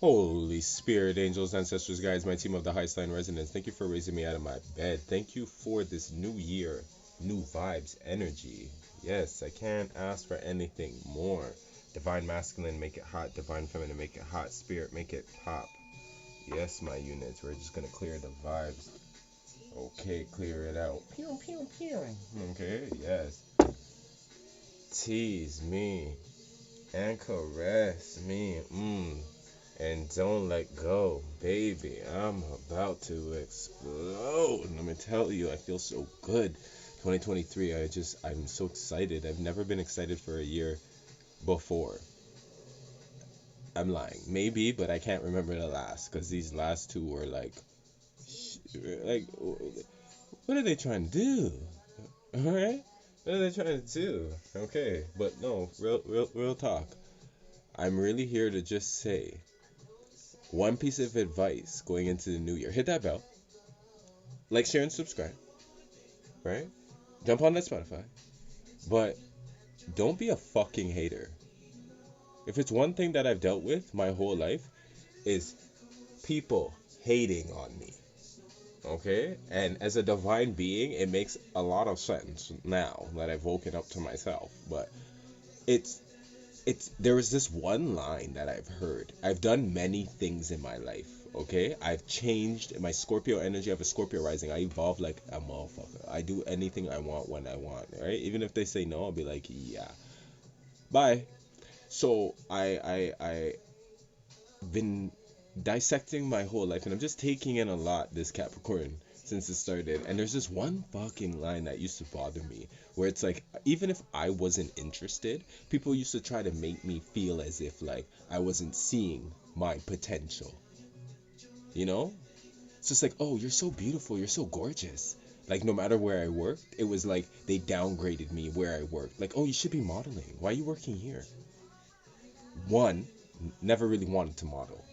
Holy Spirit, angels, ancestors, guides, my team of the highest line resonance. Thank you for raising me out of my bed. Thank you for this new year, new vibes, energy. Yes, I can't ask for anything more. Divine masculine, make it hot. Divine feminine, make it hot. Spirit, make it pop. Yes, my units, we're just gonna clear the vibes. Okay, clear it out. Pew, pew, pew. Okay, yes. Tease me and caress me. And don't let go, baby. I'm about to explode. Let me tell you, I feel so good. 2023, I'm so excited. I've never been excited for a year before. I'm lying. Maybe, but I can't remember the last because these last two were like, what are they trying to do? All right? What are they trying to do? Okay, but no, real talk. I'm really here to just say one piece of advice going into the new year. Hit that bell, like, share, and subscribe, right? Jump on that Spotify. But don't be a fucking hater. If it's one thing that I've dealt with my whole life is people hating on me. Okay? And as a divine being, it makes a lot of sense now that I've woken up to myself. But it's there was this one line that I've heard. I've done many things in my life, okay? I've changed my Scorpio energy. I have a Scorpio rising. I evolve like a motherfucker. I do anything I want when I want, right? Even if they say no, I'll be like, yeah, bye. So I been dissecting my whole life, and I'm just taking in a lot this Capricorn since it started. And there's this one fucking line that used to bother me, where it's like, even if I wasn't interested, people used to try to make me feel as if like I wasn't seeing my potential. You know? It's just like, oh, you're so beautiful, you're so gorgeous. Like, no matter where I worked, it was like they downgraded me where I worked. Like, oh, you should be modeling. Why are you working here? One, never really wanted to model,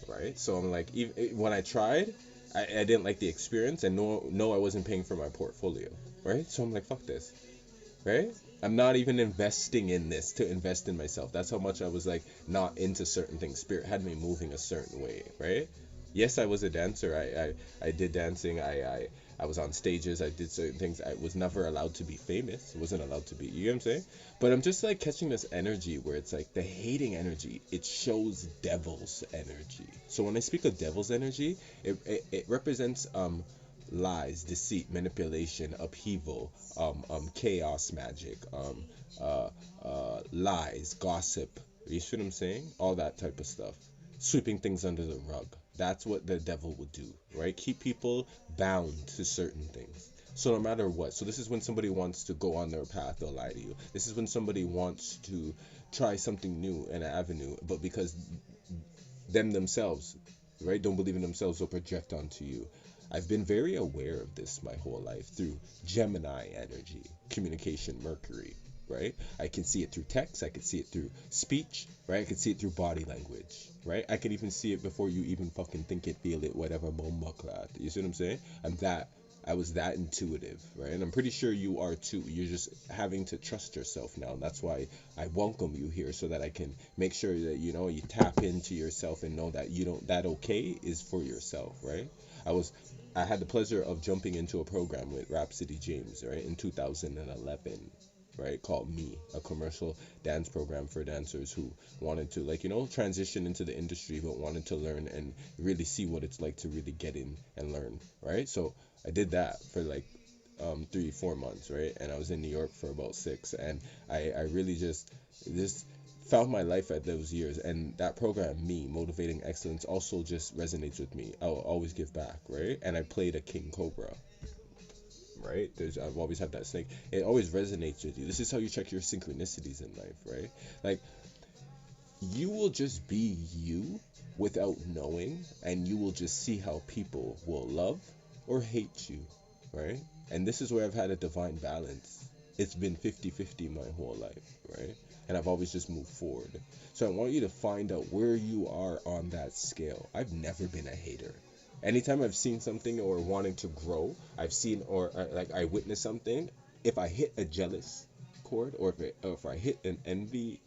right? So I'm like, even when I tried, I didn't like the experience, and no, I wasn't paying for my portfolio, right? So I'm like, fuck this, right? I'm not even investing in this to invest in myself. That's how much I was like not into certain things. Spirit had me moving a certain way, right? Yes, I was a dancer. I did dancing. I was on stages. I did certain things. I was never allowed to be famous. Wasn't allowed to be. You get what I'm saying? But I'm just like catching this energy where it's like the hating energy. It shows devil's energy. So when I speak of devil's energy, it represents lies, deceit, manipulation, upheaval, chaos magic, lies, gossip. You see what I'm saying? All that type of stuff. Sweeping things under the rug. That's what the devil will do, right? Keep people bound to certain things. So no matter what. So this is when somebody wants to go on their path, they'll lie to you. This is when somebody wants to try something new, an avenue, but because themselves, right, don't believe in themselves, they'll project onto you. I've been very aware of this my whole life through Gemini energy, communication, Mercury, right? I can see it through text, I can see it through speech, right? I can see it through body language, right? I can even see it before you even fucking think it, feel it, whatever, bomba clat. You see what I'm saying? I was that intuitive, right? And I'm pretty sure you are too. You're just having to trust yourself now. And that's why I welcome you here so that I can make sure that, you tap into yourself and know that you don't, that okay is for yourself, right? I was, I had the pleasure of jumping into a program with Rhapsody James, right, in 2011, right, called Me, a commercial dance program for dancers who wanted to, like, transition into the industry but wanted to learn and really see what it's like to really get in and learn, right? So I did that for like 3 4 months, right? And I was in New York for about 6, and I really just found my life at those years. And that program, Me, Motivating Excellence, also just resonates with me. I'll always give back, right? And I played a king cobra, right? I've always had that snake. It always resonates with you. This is how you check your synchronicities in life, right? Like, you will just be you without knowing, and you will just see how people will love or hate you, right? And this is where I've had a divine balance. It's been 50-50 my whole life, right? And I've always just moved forward. So I want you to find out where you are on that scale. I've never been a hater. Anytime I've seen something or wanting to grow, I've seen, or like I witnessed something, if I hit a jealous chord, or if I hit an envy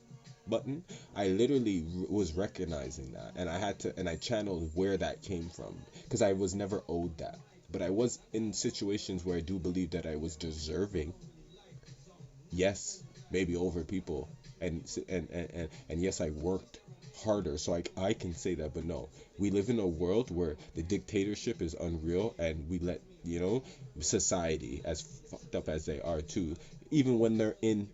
button, I literally was recognizing that, and I had to, and I channeled where that came from, because I was never owed that. But I was in situations where I do believe that I was deserving, yes, maybe over people, and yes, I worked harder, so I can say that. But no, we live in a world where the dictatorship is unreal, and we let, society, as fucked up as they are too, even when they're in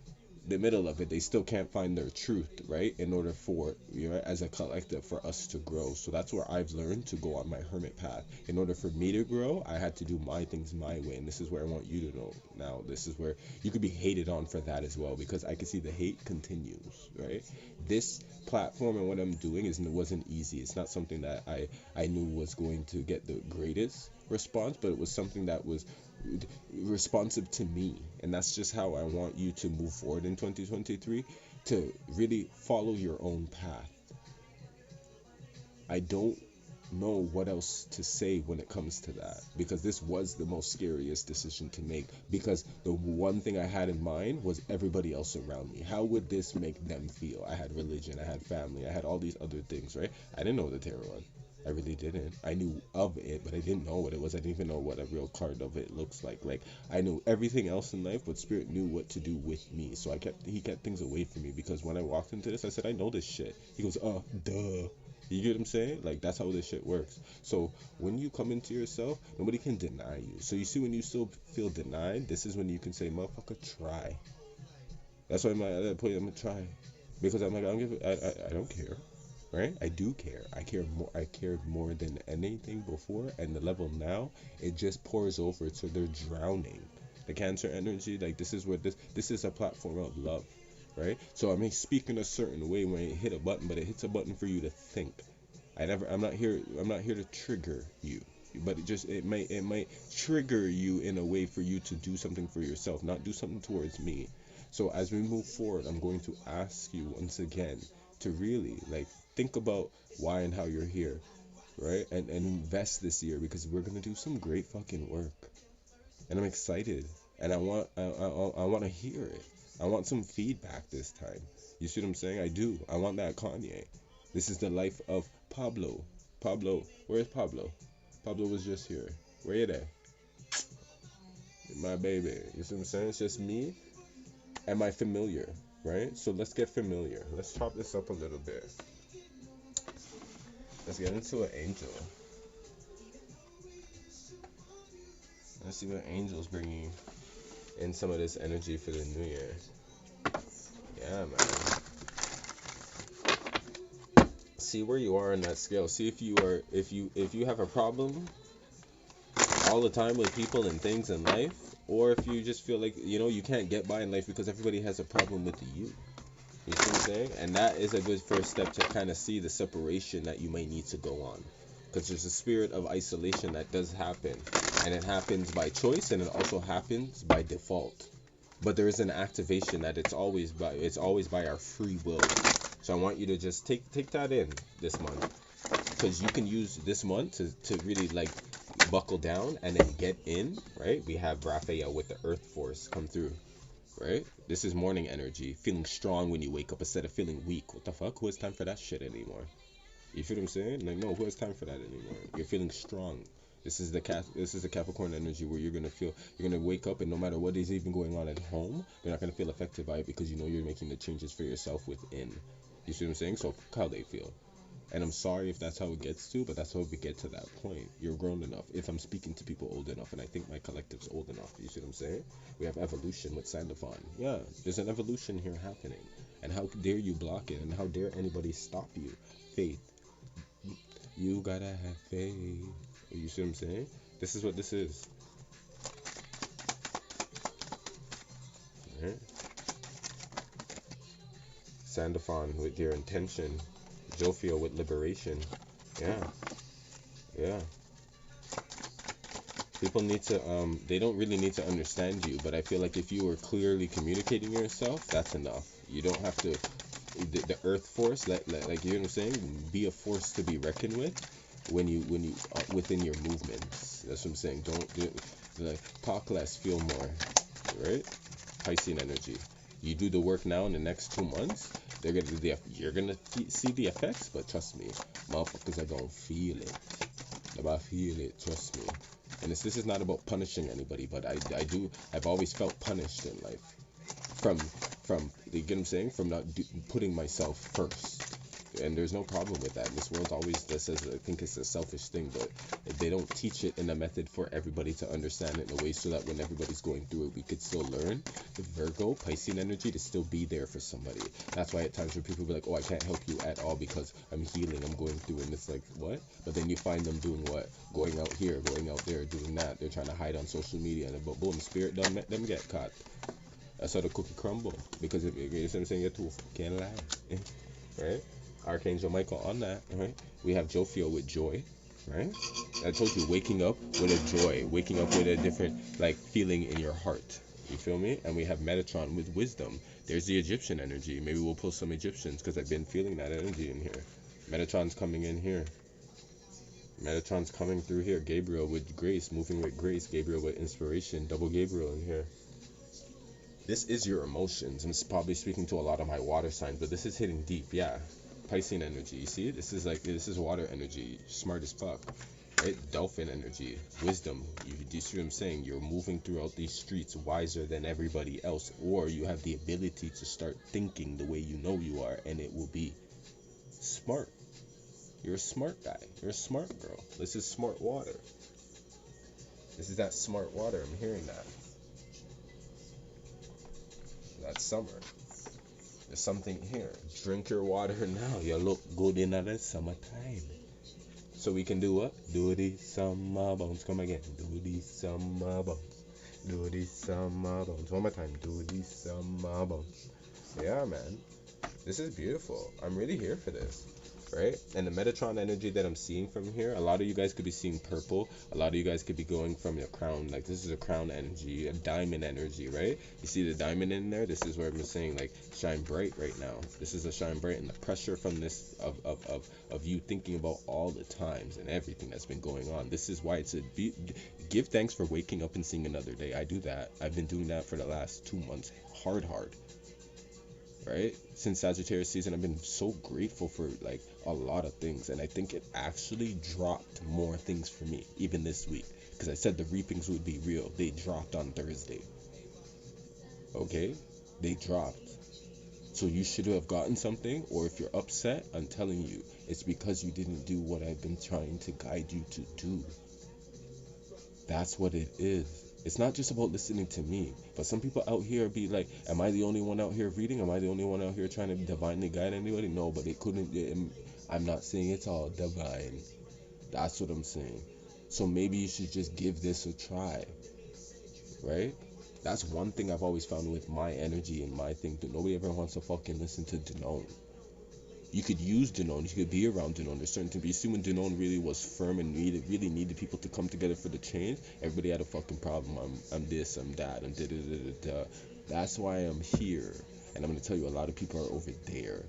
the middle of it, they still can't find their truth, right? In order for, as a collective, for us to grow. So that's where I've learned to go on my hermit path. In order for me to grow, I had to do my things my way. And this is where I want you to know now. This is where you could be hated on for that as well, because I can see the hate continues, right? This platform and what I'm doing wasn't easy. It's not something that I knew was going to get the greatest response, but it was something that was responsive to me. And that's just how I want you to move forward in 2023, to really follow your own path. I don't know what else to say when it comes to that, because this was the most scariest decision to make, because the one thing I had in mind was everybody else around me. How would this make them feel? I had religion, I had family, I had all these other things, right? I didn't know the tarot one. I really didn't. I knew of it, but I didn't know what it was. I didn't even know what a real card of it looks like. Like, I knew everything else in life, but Spirit knew what to do with me. So he kept things away from me, because when I walked into this, I said, I know this shit. He goes, duh. You get what I'm saying? Like, that's how this shit works. So when you come into yourself, nobody can deny you. So you see, when you still feel denied, this is when you can say, motherfucker, try. That's why I'm like, at that point, I'm gonna try, because I'm like, I don't care, right? I do care. I care more. I cared more than anything before, and the level now, it just pours over, so they're drowning. The Cancer energy, like, this is where this is a platform of love, right? So I may speak in a certain way when it hit a button, but it hits a button for you to think. I'm not here to trigger you, but it might trigger you in a way for you to do something for yourself, not do something towards me. So as we move forward, I'm going to ask you once again to really, like, think about why and how you're here, right? And invest this year, because we're gonna do some great fucking work, and I'm excited, and I want to hear it. I want some feedback this time. You see what I'm saying? I do. I want that Kanye. This is the life of Pablo. Pablo, where's Pablo? Pablo was just here. Where you at? My baby. You see what I'm saying? It's just me and my familiar, right? So let's get familiar. Let's chop this up a little bit. Let's get into an angel. Let's see what angel's bringing in some of this energy for the new year. Yeah, man. See where you are in that scale. See if you have a problem all the time with people and things in life, or if you just feel like you can't get by in life because everybody has a problem with you. You see what I'm saying? And that is a good first step to kind of see the separation that you may need to go on. Because there's a spirit of isolation that does happen. And it happens by choice, and it also happens by default. But there is an activation that it's always by our free will. So I want you to just take that in this month. Because you can use this month to really, like, buckle down and then get in, right? We have Raphael with the Earth Force come through, right? This is morning energy, feeling strong when you wake up instead of feeling weak. What the fuck? Who has time for that shit anymore? You feel what I'm saying? Like, no, who has time for that anymore? You're feeling strong. This is the Capricorn energy, where you're gonna wake up, and no matter what is even going on at home, you're not gonna feel affected by it, because you're making the changes for yourself within. You see what I'm saying? So fuck how they feel. And I'm sorry if that's how it gets to, but that's how we get to that point. You're grown enough. If I'm speaking to people old enough, and I think my collective's old enough, you see what I'm saying? We have evolution with Sandafon. Yeah, there's an evolution here happening. And how dare you block it? And how dare anybody stop you? Faith. You gotta have faith. You see what I'm saying? This is what this is. Right? Sandafon with your intention. Jophiel with liberation. Yeah. Yeah. People need to they don't really need to understand you, but I feel like if you are clearly communicating yourself, that's enough. You don't have to the earth force, like, you know what I'm saying, be a force to be reckoned with when you within your movements. That's what I'm saying. Don't do, like, talk less, feel more, right? Piscean energy. You do the work now in the next 2 months, they're gonna you're gonna see the effects. But trust me, motherfuckers are gonna feel it. About feel it, trust me. And this is not about punishing anybody, but I've always felt punished in life from you get what I'm saying, from not putting myself first. And there's no problem with that. This world always says, I think it's a selfish thing, but they don't teach it in a method for everybody to understand it in a way so that when everybody's going through it, we could still learn the Virgo, Piscean energy to still be there for somebody. That's why at times when people be like, oh, I can't help you at all because I'm healing, I'm going through, and it's like, what? But then you find them doing what? Going out here, going out there, doing that. They're trying to hide on social media, and boom, spirit done let them get caught. That's how the cookie crumble. Because if you know what I'm saying, you're too can't lie. Right? Archangel Michael on that, right? We have Jophiel with joy, right? I told you, waking up with a joy, waking up with a different like feeling in your heart. You feel me? And we have Metatron with wisdom. There's the Egyptian energy. Maybe we'll pull some Egyptians because I've been feeling that energy in here. Metatron's coming in here. Metatron's coming through here. Gabriel with grace, moving with grace. Gabriel with inspiration. Double Gabriel in here. This is your emotions. I'm probably speaking to a lot of my water signs, but this is hitting deep, yeah. Piscean energy, you see? This is water energy, smart as fuck, right? Dolphin energy, wisdom. Do you see what I'm saying? You're moving throughout these streets wiser than everybody else, or you have the ability to start thinking the way you know you are, and it will be smart. You're a smart guy. You're a smart girl. This is smart water. This is that smart water. I'm hearing that. That's summer. There's something here. Drink your water now. You look good in the summertime. So we can do what? Do the summer bounce. Come again. Do the summer bounce. Do the summer bounce. One more time. Do the summer bounce. Yeah, man. This is beautiful. I'm really here for this. Right? And the Metatron energy that I'm seeing from here, a lot of you guys could be seeing purple. A lot of you guys could be going from your crown. Like, this is a crown energy, a diamond energy, right? You see the diamond in there? This is where I'm saying, like, shine bright right now. This is a shine bright. And the pressure from this, of you thinking about all the times and everything that's been going on. This is why it's give thanks for waking up and seeing another day. I do that. I've been doing that for the last 2 months. Hard. Right? Since Sagittarius season, I've been so grateful for like a lot of things, and I think it actually dropped more things for me even this week, because I said the reapings would be real. They dropped on Thursday. Okay? They dropped. So you should have gotten something, or if you're upset, I'm telling you, it's because you didn't do what I've been trying to guide you to do. That's what it is. It's not just about listening to me, but some people out here be like, am I the only one out here reading? Am I the only one out here trying to divinely guide anybody? No, but I'm not saying it's all divine. That's what I'm saying. So maybe you should just give this a try, right? That's one thing I've always found with my energy and my thing. Nobody ever wants to fucking listen to Denon. You could use Denon, you could be around Denon. There's certain things. You see, when Denon really was firm and really needed people to come together for the change, everybody had a fucking problem. I'm this, I'm that, I'm da. That's why I'm here. And I'm gonna tell you, a lot of people are over there.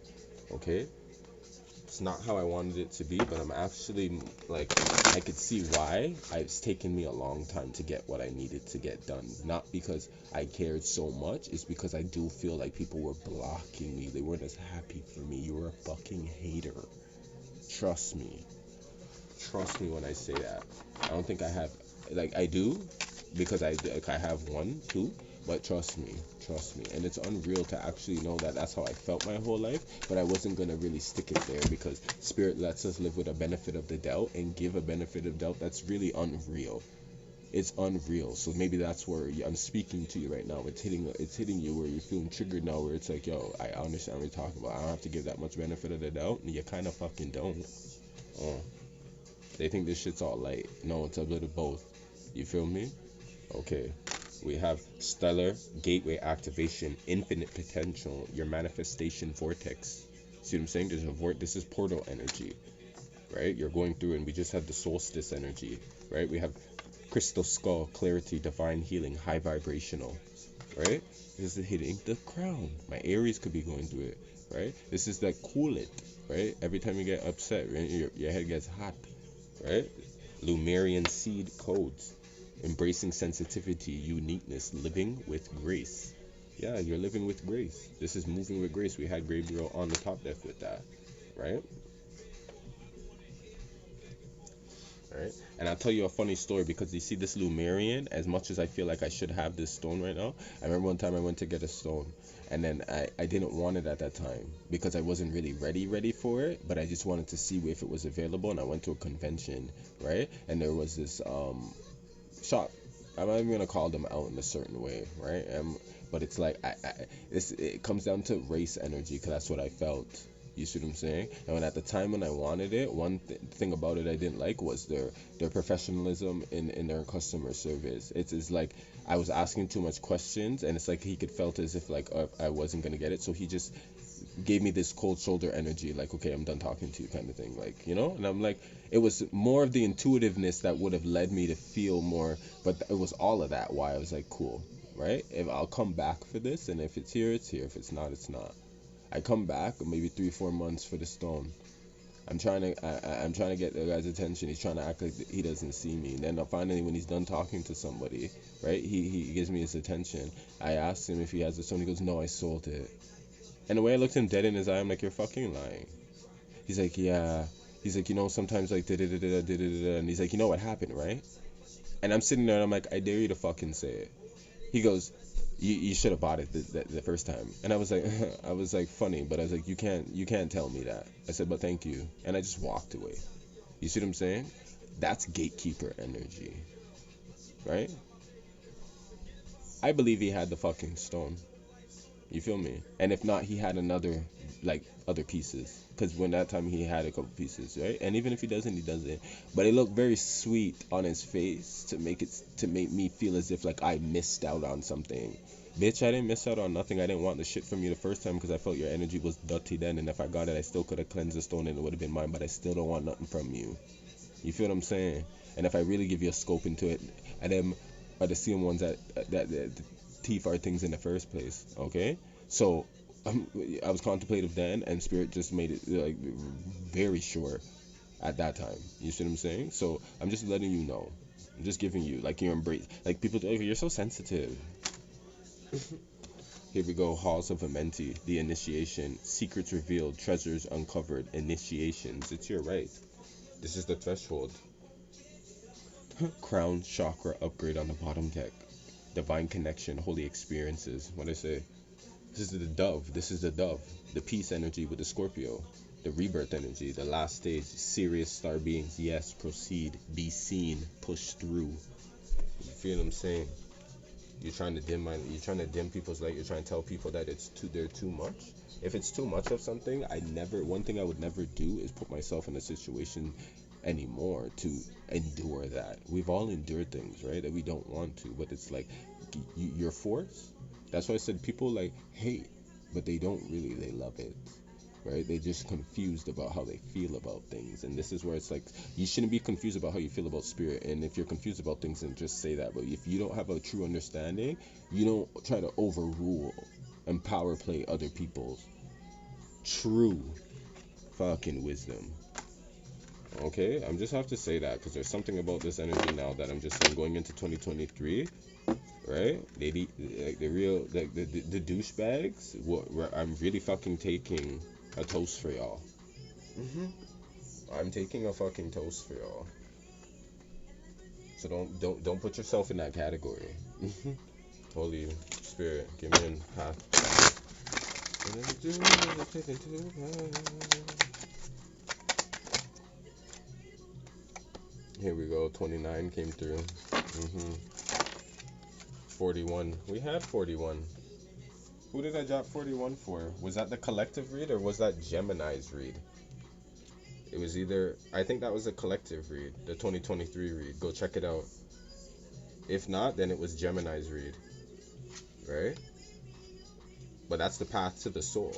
Okay? It's not how I wanted it to be, but I'm actually, like, I could see why it's taken me a long time to get what I needed to get done. Not because I cared so much, it's because I do feel like people were blocking me. They weren't as happy for me. You were a fucking hater. Trust me. Trust me when I say that. I don't think I have, like, I do, because I have 1, 2, but trust me, and it's unreal to actually know that that's how I felt my whole life, but I wasn't going to really stick it there, because Spirit lets us live with a benefit of the doubt and give a benefit of doubt that's really unreal. It's unreal. So maybe that's where I'm speaking to you right now. It's hitting you where you're feeling triggered now, where it's like, yo, I understand what you're talking about. I don't have to give that much benefit of the doubt, and you kind of fucking don't. They think this shit's all light. No, it's a bit of both. You feel me? Okay. We have stellar gateway activation, infinite potential, your manifestation vortex. See what I'm saying? This is portal energy, right? You're going through, and we just had the solstice energy, right? We have crystal skull, clarity, divine healing, high vibrational, right? This is hitting the crown. My Aries could be going through it, right? This is like cool it, right? Every time you get upset, right? Your head gets hot, right? Lumerian seed codes. Embracing sensitivity, uniqueness, living with grace. Yeah, you're living with grace. This is moving with grace. We had Gabriel on the top deck with that, right? Right? And I'll tell you a funny story because you see this Lumerian, as much as I feel like I should have this stone right now, I remember one time I went to get a stone and then I didn't want it at that time because I wasn't really ready for it, but I just wanted to see if it was available and I went to a convention, right? And there was this shop. I'm not even gonna call them out in a certain way, right? But it's like it comes down to race energy because that's what I felt. You see what I'm saying? And when at the time when I wanted it, one thing about it I didn't like was their professionalism in their customer service. It's like I was asking too much questions, and it's like he could felt as if like I wasn't gonna get it, so he just gave me this cold shoulder energy, like, okay, I'm done talking to you, kind of thing, like, you know. And I'm like, it was more of the intuitiveness that would have led me to feel more, but it was all of that why I was like, cool, right? If I'll come back for this, and if it's here, it's here. If it's not, it's not. I come back maybe 3 4 months for the stone. I'm trying to get the guy's attention. He's trying to act like he doesn't see me. And then finally, when he's done talking to somebody, right, he gives me his attention. I asked him if he has the stone. He goes, no, I sold it. And the way I looked him dead in his eye, I'm like, you're fucking lying. He's like, yeah. He's like, sometimes like da da da da da da, and he's like, you know what happened, right? And I'm sitting there and I'm like, I dare you to fucking say it. He goes, you should have bought it the first time. And I was like, I was like funny, but I was like, you can't tell me that. I said, but thank you. And I just walked away. You see what I'm saying? That's gatekeeper energy, right? I believe he had the fucking stone. You feel me? And if not, he had another, like, other pieces. Because when that time he had a couple pieces, right? And even if he doesn't, he doesn't. But it looked very sweet on his face to make me feel as if like I missed out on something. Bitch, I didn't miss out on nothing. I didn't want the shit from you the first time because I felt your energy was dirty then. And if I got it, I still could have cleansed the stone and it would have been mine. But I still don't want nothing from you. You feel what I'm saying? And if I really give you a scope into it, and them are the same ones that teeth are things in the first place. Okay? So I was contemplative then, and spirit just made it like very sure at that time. You see what I'm saying? So I'm just letting you know. I'm just giving you like your embrace. Like people, you're so sensitive. Here we go. Halls of Amenti, the initiation, secrets revealed, treasures uncovered, initiations. It's your right. This is the threshold. Crown chakra upgrade on the bottom deck. Divine connection, holy experiences. What I say? This is the dove. This is the dove. The peace energy with the Scorpio. The rebirth energy. The last stage. Serious star beings. Yes, proceed. Be seen. Push through. You feel what I'm saying? You're trying to dim people's light. You're trying to tell people that they're too much. If it's too much of something, one thing I would never do is put myself in a situation anymore to endure that. We've all endured things, right, that we don't want to, but it's like you're forced. That's why I said people like hate, but they don't really, they love it, right? They're just confused about how they feel about things. And this is where it's like you shouldn't be confused about how you feel about spirit. And if you're confused about things, then just say that. But if you don't have a true understanding, you don't try to overrule and power play other people's true fucking wisdom. Okay, I'm just have to say that because there's something about this energy now that I'm just saying going into 2023, right? Like the real, like the douchebags. I'm really fucking taking a toast for y'all. hmm I'm taking a fucking toast for y'all. So don't put yourself in that category. Holy Spirit, give me a path. Here we go. 29 came through. 41. We had 41. Who did I drop 41 for? Was that the collective read or was that Gemini's read? It was either, I think that was a collective read, the 2023 read. Go check it out. If not, then it was Gemini's read, right? But that's the path to the soul.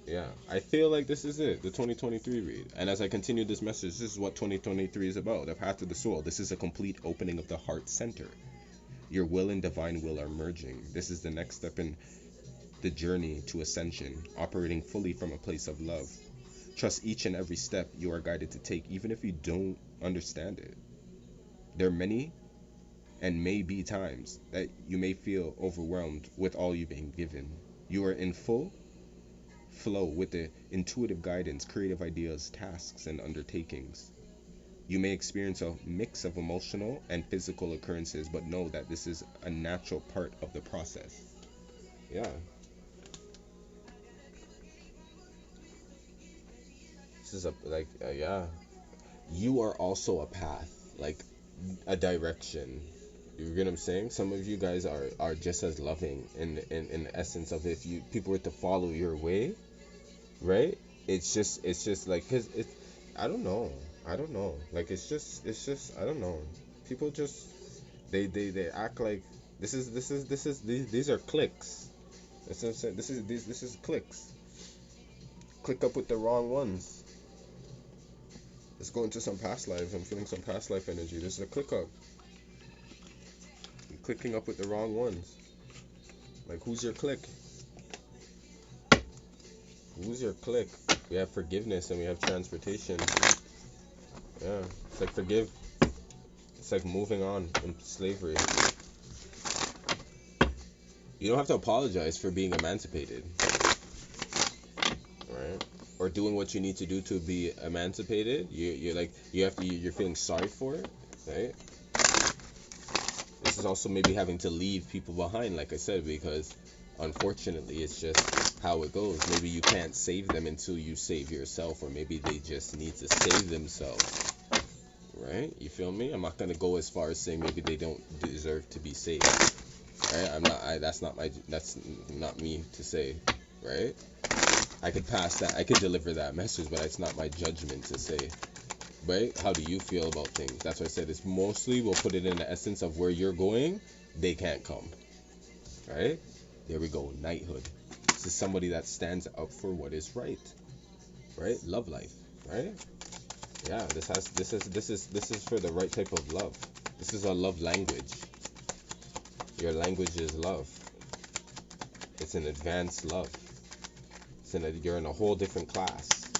Yeah, I feel like this is it, the 2023 read. And as I continue this message, this is what 2023 is about, the path to the soul. This is a complete opening of the heart center. Your will and divine will are merging. This is the next step in the journey to ascension, operating fully from a place of love. Trust each and every step you are guided to take, even if you don't understand it. There are many and may be times that you may feel overwhelmed with all you've been given. You are in full flow with the intuitive guidance, creative ideas, tasks, and undertakings. You may experience a mix of emotional and physical occurrences, but know that this is a natural part of the process. Yeah, this is yeah. You are also a path, like a direction. You get what I'm saying? Some of you guys are just as loving in the essence of, if you people were to follow your way, right? It's just like, cause it. I don't know. Like, it's just I don't know. People just they act like these are clicks. That's what I'm saying. This is clicks. Click up with the wrong ones. Let's go into some past lives. I'm feeling some past life energy. This is a click up. You're clicking up with the wrong ones. Like, who's your click? Who's your click? We have forgiveness and we have transportation. Yeah, it's like forgive. It's like moving on in slavery. You don't have to apologize for being emancipated, right? Or doing what you need to do to be emancipated. You're like, you're feeling sorry for it, right? This is also maybe having to leave people behind, like I said, because unfortunately it's just how it goes. Maybe you can't save them until you save yourself, or maybe they just need to save themselves, right? You feel me? I'm not gonna go as far as saying maybe they don't deserve to be saved, right? That's not me to say, right? I could pass that, I could deliver that message, but it's not my judgment to say, right? How do you feel about things? That's why I said it's mostly, we'll put it in the essence of where you're going, they can't come, right? There we go, knighthood. This is somebody that stands up for what is right, right? Love life, right? Yeah, this is for the right type of love. This is a love language. Your language is love. It's an advanced love. You're in a whole different class,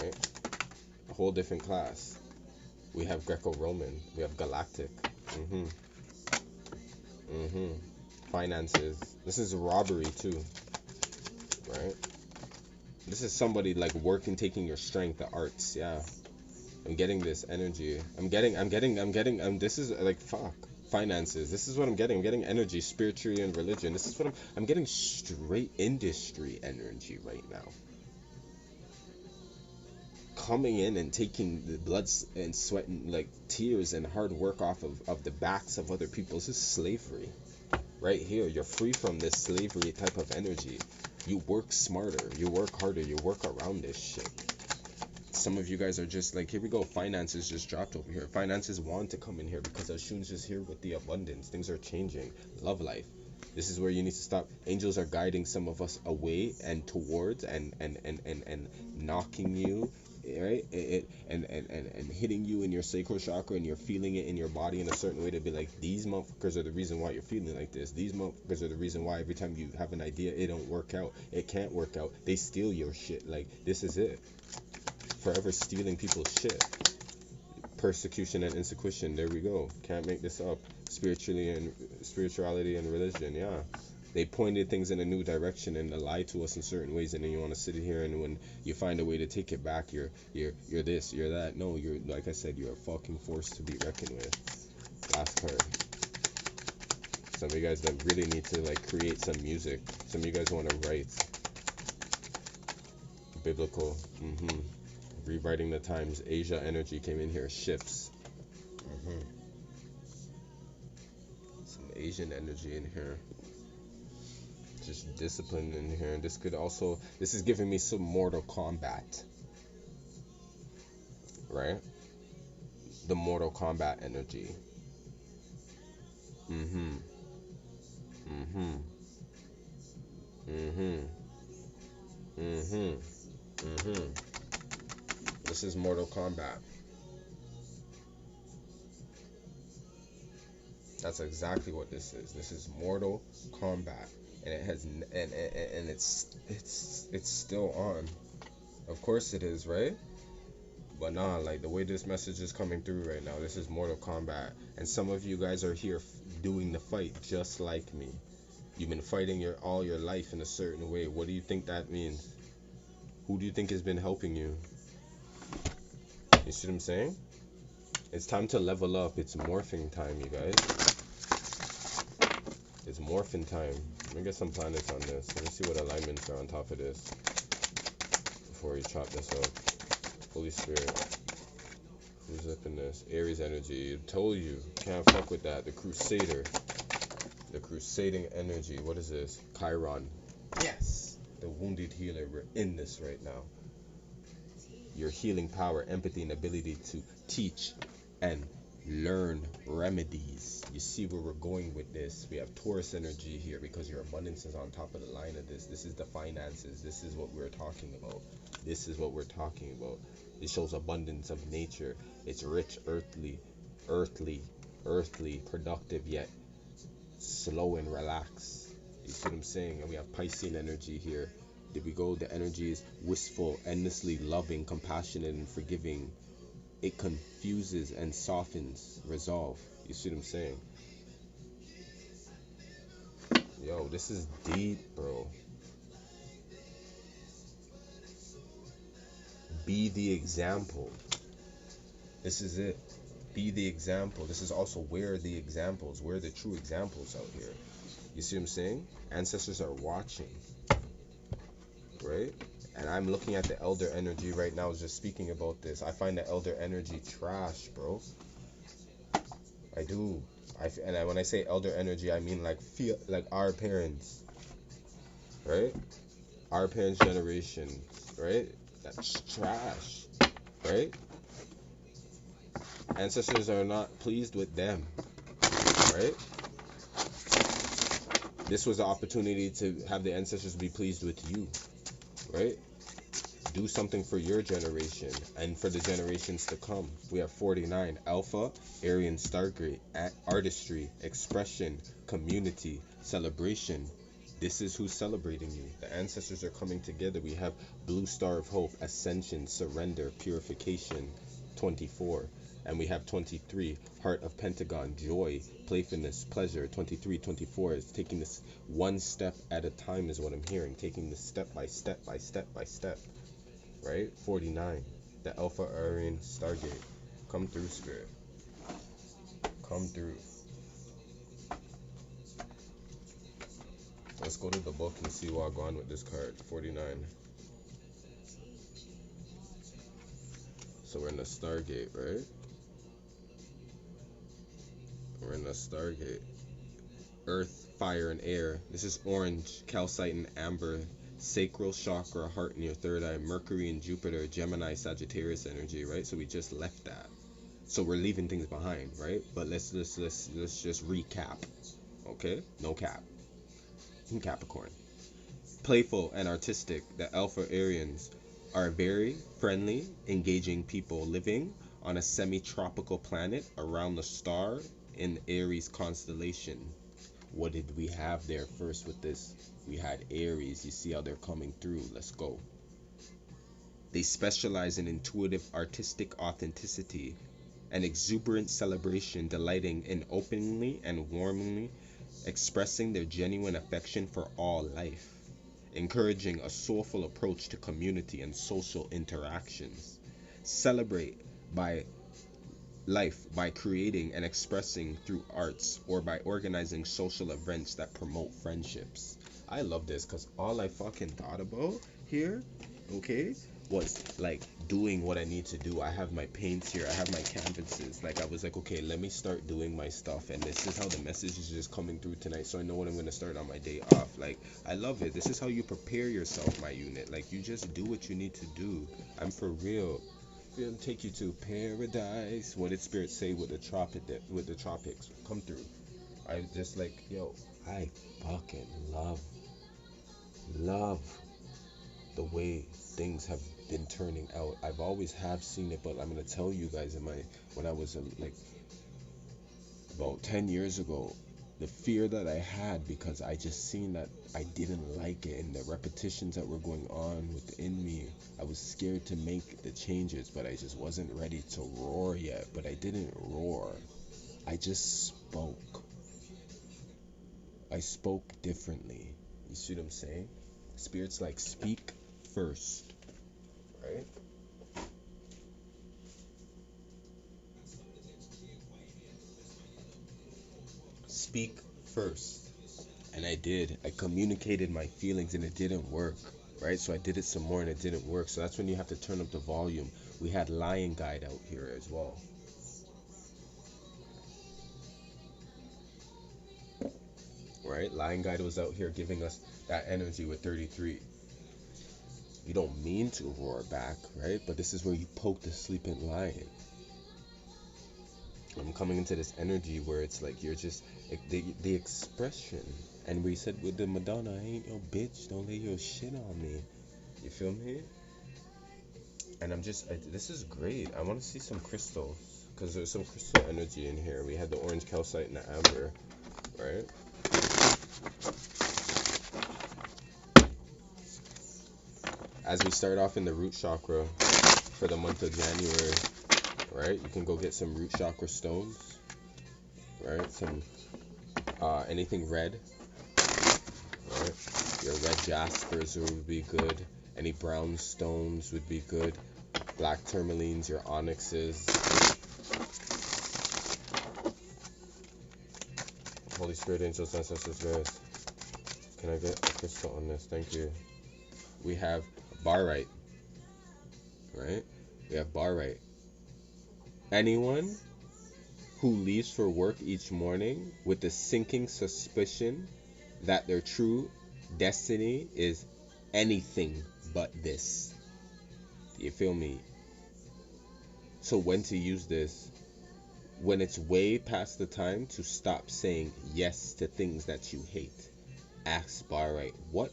right? A whole different class. We have Greco-Roman. We have Galactic. Mhm. Mhm. Finances. This is robbery too, right? This is somebody like working, taking your strength, the arts. Yeah, I'm getting this energy. This is like, fuck. Finances. This is what I'm getting. I'm getting energy, spiritually, and religion. This is what I'm getting, straight industry energy right now. Coming in and taking the blood and sweat and like tears and hard work off of the backs of other people. This is slavery. Right here, you're free from this slavery type of energy. You work smarter, you work harder, you work around this shit. Some of you guys are just like, here we go, finances just dropped over here. Finances want to come in here because Oshun's just here with the abundance. Things are changing. Love life. This is where you need to stop. Angels are guiding some of us away and towards and knocking you, right? And hitting you in your sacral chakra, and you're feeling it in your body in a certain way to be like, these motherfuckers are the reason why you're feeling like this. These motherfuckers are the reason why every time you have an idea, it don't work out. It can't work out. They steal your shit. Like, this is it. Forever stealing people's shit. Persecution and insecurity. There we go. Can't make this up. Spirituality and religion. Yeah, they pointed things in a new direction and lie to us in certain ways, and then you want to sit here, and when you find a way to take it back, you're this, you're that. No, you're, like I said, you're a fucking force to be reckoned with. Last card. Some of you guys that really need to like create some music. Some of you guys want to write. Biblical. Rewriting the times. Asia energy came in here. Ships. Some Asian energy in here. Just discipline in here. And this is giving me some Mortal Kombat. Right? The Mortal Kombat energy. Mm-hmm. Mm-hmm. Mm-hmm. Mm-hmm. Mm-hmm. This is Mortal Kombat. That's exactly what this is. This is Mortal Kombat, and it has it's still on. Of course it is, right? But nah, like the way this message is coming through right now, this is Mortal Kombat, and some of you guys are here doing the fight just like me. You've been fighting all your life in a certain way. What do you think that means? Who do you think has been helping you? You see what I'm saying? It's time to level up. It's morphing time, you guys. It's morphing time. Let me get some planets on this. Let me see what alignments are on top of this before we chop this up. Holy Spirit. Who's up in this? Aries energy. I told you. Can't fuck with that. The Crusader. The crusading energy. What is this? Chiron. Yes. The wounded healer. We're in this right now. Your healing power, empathy, and ability to teach and learn remedies. You see where we're going with this. We have Taurus energy here because your abundance is on top of the line of this. This is the finances. This is what we're talking about. This is what we're talking about. It shows abundance of nature. It's rich, earthly, productive, yet slow and relaxed. You see what I'm saying? And we have Piscean energy here. Did we go? The energy is wistful, endlessly loving, compassionate, and forgiving. It confuses and softens, resolve. You see what I'm saying? Yo, this is deep, bro. Be the example. This is it. Be the example. This is also where the examples, where the true examples out here. You see what I'm saying? Ancestors are watching. Right? And I'm looking at the elder energy right now, just speaking about this. I find the elder energy trash, bro. I do. When I say elder energy, I mean like our parents, right? Our parents' generation, right? That's trash, right? Ancestors are not pleased with them, right? This was the opportunity to have the ancestors be pleased with you, right? Do something for your generation and for the generations to come. We have 49, Alpha, Aryan Stargate, artistry, expression, community, celebration. This is who's celebrating you. The ancestors are coming together. We have Blue Star of Hope, Ascension, Surrender, Purification, 24. And we have 23, Heart of Pentagon, Joy, Playfulness, Pleasure. 23, 24 is taking this one step at a time is what I'm hearing. Taking this step by step by step by step. Right? 49, the Alpha Aryan Stargate. Come through, Spirit. Come through. Let's go to the book and see what I go on with this card. 49. So we're in the Stargate, right? We're in the Stargate. Earth, fire, and air. This is orange, calcite, and amber. Sacral chakra, heart in your third eye. Mercury and Jupiter, Gemini, Sagittarius energy, right? So we just left that. So we're leaving things behind, right? But let's just recap. Okay? No cap. Capricorn. Playful and artistic. The Alpha Aryans are very friendly, engaging people living on a semi-tropical planet around the star in Aries constellation. What did we have there first with this? We had Aries. You see how they're coming through. Let's go. They specialize in intuitive artistic authenticity and exuberant celebration, delighting in openly and warmly expressing their genuine affection for all life, encouraging a soulful approach to community and social interactions. Celebrate by life by creating and expressing through arts or by organizing social events that promote friendships. I love this because all I fucking thought about here, okay, was like doing what I need to do. I have my paints here, I have my canvases. Like I was like, okay, let me start doing my stuff, and this is how the message is just coming through tonight, so I know what I'm gonna start on my day off. Like I love it. This is how you prepare yourself, my unit. Like you just do what you need to do. I'm for real. It'll take you to paradise. What did Spirit say with the tropics? Come through. I just like, yo, I fucking love the way things have been turning out. I've always have seen it, but I'm gonna tell you guys when I was like about 10 years ago, the fear that I had, because I just seen that I didn't like it, and the repetitions that were going on within me. I was scared to make the changes, but I just wasn't ready to roar yet. But I didn't roar. I just spoke. I spoke differently. You see what I'm saying? Spirit's like, speak first, right? Speak first. And I did. I communicated my feelings and it didn't work, right? So I did it some more and it didn't work. So that's when you have to turn up the volume. We had Lion Guide out here as well, right? Lion Guide was out here giving us that energy with 33. You don't mean to roar back, right? But this is where you poke the sleeping lion. I'm coming into this energy where it's like you're just the expression. And we said with the Madonna, I ain't your bitch, don't lay your shit on me. You feel me? And this is great. I want to see some crystals, because there's some crystal energy in here. We had the orange calcite and the amber, right? As we start off in the root chakra for the month of January, right? You can go get some root chakra stones, right? Some anything red, right? Your red jaspers would be good. Any brown stones would be good. Black tourmalines, your onyxes. Holy Spirit, angels, ancestors, guys. Can I get a crystal on this? Thank you. We have barite, right? We have barite. Anyone who leaves for work each morning with the sinking suspicion that their true destiny is anything but this. You feel me? So when to use this? When it's way past the time to stop saying yes to things that you hate. Ask barite what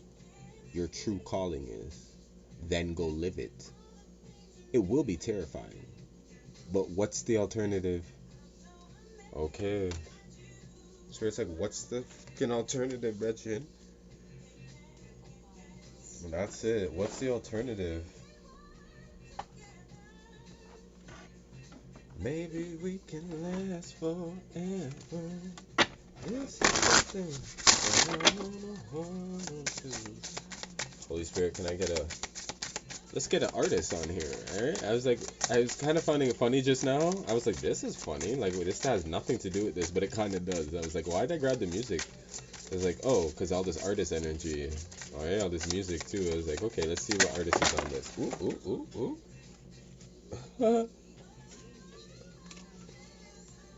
your true calling is. Then go live it. It will be terrifying. But what's the alternative? Okay. So it's like, what's the fucking alternative, Brethren? That's it. What's the alternative? Maybe we can last forever. This is the thing that I wanna hold on to. Holy Spirit, can I get a... Let's get an artist on here, alright? I was kind of finding it funny just now. I was like, this is funny. Like, this has nothing to do with this, but it kind of does. I was like, why'd I grab the music? I was like, oh, because all this artist energy. Oh, yeah, all this music, too. I was like, okay, let's see what artist is on this. Ooh, ooh, ooh, ooh.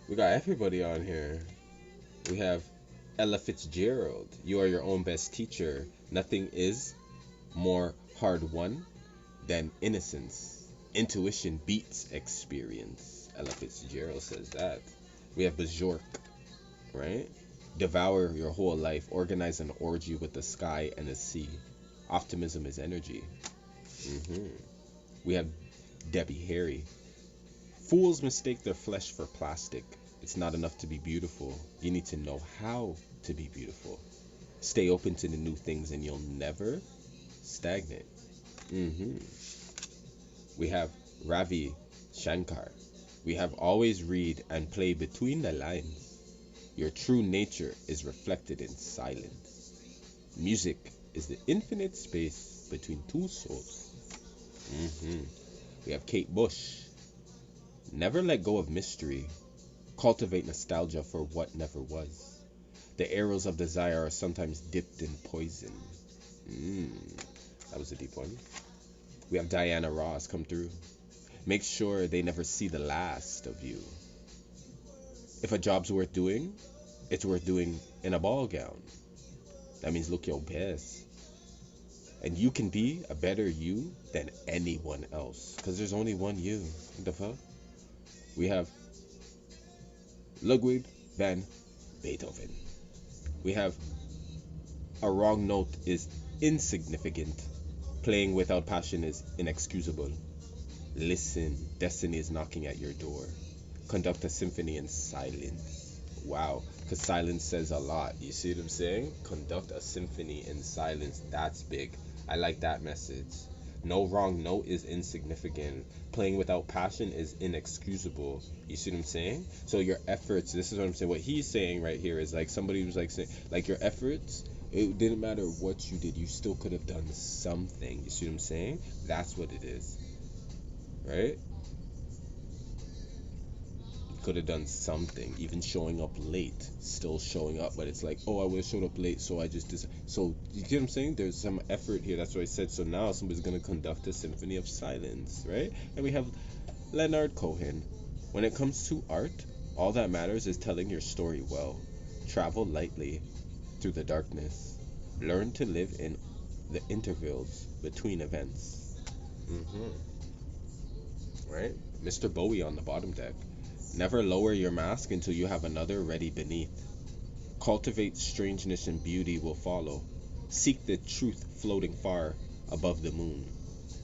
We got everybody on here. We have Ella Fitzgerald. You are your own best teacher. Nothing is more hard won than innocence. Intuition beats experience. Ella Fitzgerald says that. We have Bajork, right? Devour your whole life. Organize an orgy with the sky and the sea. Optimism is energy. We have Debbie Harry. Fools mistake their flesh for plastic. It's not enough to be beautiful. You need to know how to be beautiful. Stay open to the new things and you'll never stagnate. We have Ravi Shankar. We have always read and play between the lines. Your true nature is reflected in silence. Music is the infinite space between two souls. We have Kate Bush. Never let go of mystery. Cultivate nostalgia for what never was. The arrows of desire are sometimes dipped in poison. That was a deep one. We have Diana Ross come through. Make sure they never see the last of you. If a job's worth doing, it's worth doing in a ball gown. That means look your best. And you can be a better you than anyone else. Because there's only one you. What the fuck? We have Ludwig van Beethoven. We have a wrong note is insignificant. Playing without passion is inexcusable. Listen, destiny is knocking at your door. Conduct a symphony in silence. Wow, because silence says a lot. You see what I'm saying? Conduct a symphony in silence. That's big. I like that message. No wrong note is insignificant. Playing without passion is inexcusable. You see what I'm saying? So your efforts, this is what I'm saying. What he's saying right here is like somebody was like saying, like your efforts, it didn't matter what you did, you still could have done something. You see what I'm saying? That's what it is, right? Could have done something, even showing up late, still showing up, but it's like, oh, I would have showed up late, so I just so you get what I'm saying? There's some effort here. That's what I said. So now somebody's gonna conduct a symphony of silence, right? And we have Leonard Cohen. When it comes to art, all that matters is telling your story well. Travel lightly through the darkness. Learn to live in the intervals between events. Right? Mr. Bowie on the bottom deck. Never lower your mask until you have another ready beneath. Cultivate strangeness and beauty will follow. Seek the truth floating far above the moon.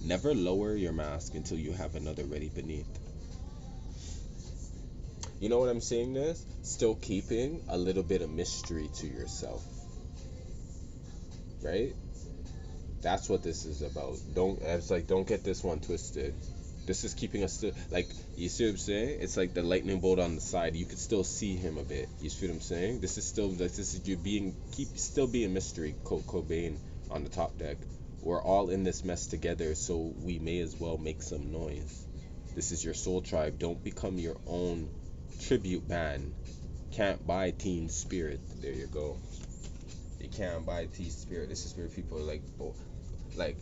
Never lower your mask until you have another ready beneath. You know what I'm saying this? Still keeping a little bit of mystery to yourself. Right? That's what this is about. Don't get this one twisted. This is keeping us still, like, you see what I'm saying? It's like the lightning bolt on the side. You could still see him a bit. You see what I'm saying? This is still like this is you still being mystery. Cobain on the top deck. We're all in this mess together, so we may as well make some noise. This is your soul tribe. Don't become your own tribute band. Can't buy teen spirit. There you go. You can't buy teen spirit. This is where people are like, oh, like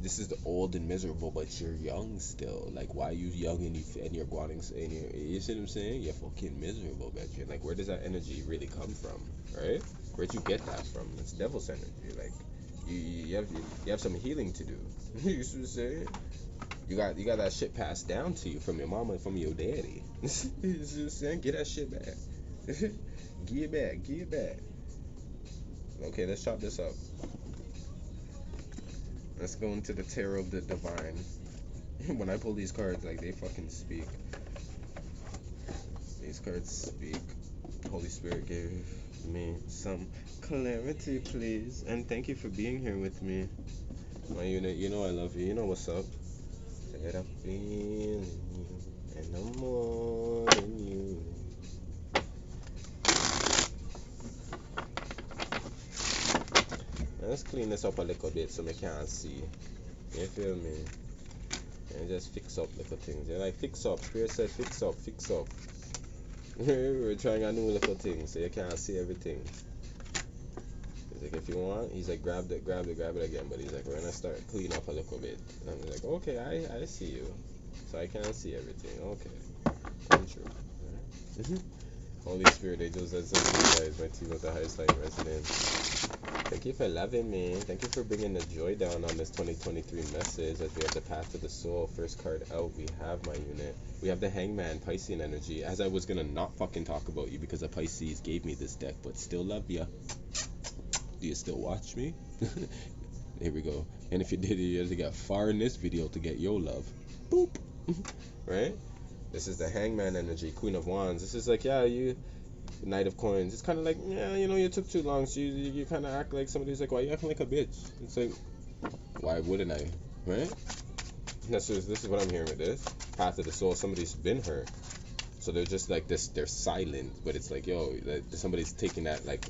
this is the old and miserable, but you're young still. Like, why are you young and you're wanting and you see what I'm saying? You're fucking miserable, bitch. Like, where does that energy really come from, right? Where'd you get that from? It's devil's energy. Like, you have some healing to do. You see what I'm saying? You got that shit passed down to you from your mama and from your daddy. You see what I'm saying? Get that shit back. Give it back. Okay, let's chop this up. Let's go into the Tarot of the Divine. When I pull these cards, like, they fucking speak. These cards speak. Holy Spirit gave me some clarity, please. And thank you for being here with me. My unit, you know I love you. You know what's up. Said I'm feeling you, and I'm more than you. Let's clean this up a little bit so we can't see. You feel me? And just fix up little things. You're like, fix up. Spirit said, fix up, fix up. We're trying a new little thing so you can't see everything. He's like, if you want, he's like, grab it again. But he's like, we're gonna start clean up a little bit. And I'm like, okay, I see you. So I can't see everything. Okay. I'm true. Right. Holy Spirit, angels, and guys, my team with the highest light resonance. Thank you for loving me. Thank you for bringing the joy down on this 2023 message as we have the path to the soul. First card out, we have my unit. We have the Hangman, Piscean energy. As I was gonna not fucking talk about you because a Pisces gave me this deck, but still love ya. Do you still watch me? Here we go. And if you did, you had to get far in this video to get your love. Boop. Right? This is the Hangman energy, Queen of Wands. This is like, yeah, you Knight of Coins. It's kind of like, yeah, you know, you took too long, so you kind of act like somebody's like, why you acting like a bitch? It's like, why wouldn't I, right? This is what I'm hearing with this. Path of the soul, somebody's been hurt. So they're just like this, they're silent, but it's like, yo, somebody's taking that, like,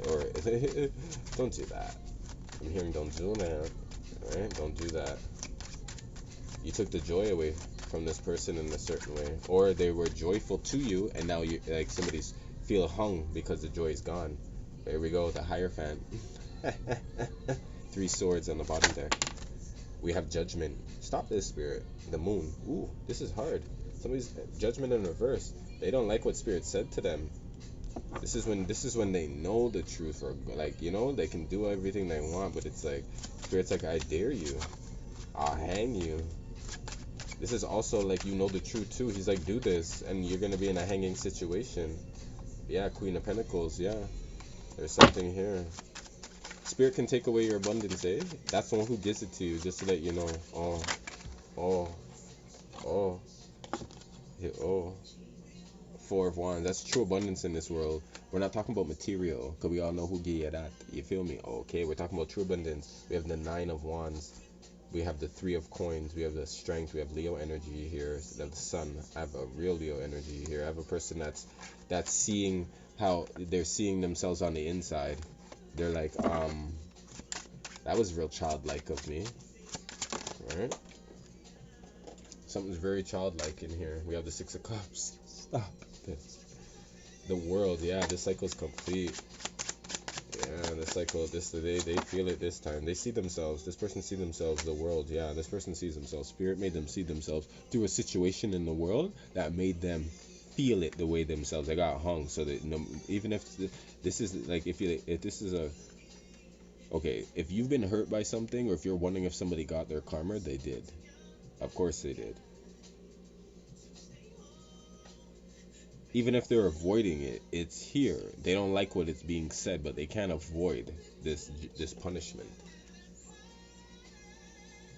or, don't do that. I'm hearing don't do that, right? Don't do that. You took the joy away from this person in a certain way, or they were joyful to you, and now you like somebody's feel hung because the joy is gone. There we go, the Hierophant. 3 swords on the bottom deck. We have Judgment. Stop this, Spirit. The Moon. Ooh, this is hard. Somebody's Judgment in reverse. They don't like what Spirit said to them. This is when they know the truth, or like, you know, they can do everything they want, but it's like Spirit's like, I dare you. I'll hang you. This is also like, you know the truth too. He's like, do this, and you're gonna be in a hanging situation. Yeah, Queen of Pentacles. Yeah, there's something here. Spirit can take away your abundance, eh? That's the one who gives it to you, just to let you know. Oh. Four of Wands. That's true abundance in this world. We're not talking about material, because we all know who gave you that. You feel me? Okay, we're talking about true abundance. We have the Nine of Wands. We have the Three of Coins. We have the Strength. We have Leo energy here. We have the Sun. I have a real Leo energy here. I have a person that's seeing how they're seeing themselves on the inside. They're like, that was real childlike of me. Right? Something's very childlike in here. We have the Six of Cups. Stop this. The World, yeah, this cycle's complete. Yeah, the cycle, they feel it this time. They see themselves. This person see themselves, the world. Yeah, this person sees themselves. Spirit made them see themselves through a situation in the world that made them feel it the way themselves. They got hung, so that even if this is like, if this is a, okay, if you've been hurt by something, or if you're wondering if somebody got their karma, they did. Of course they did. Even if they're avoiding it, it's here. They don't like what it's being said, but they can't avoid this punishment.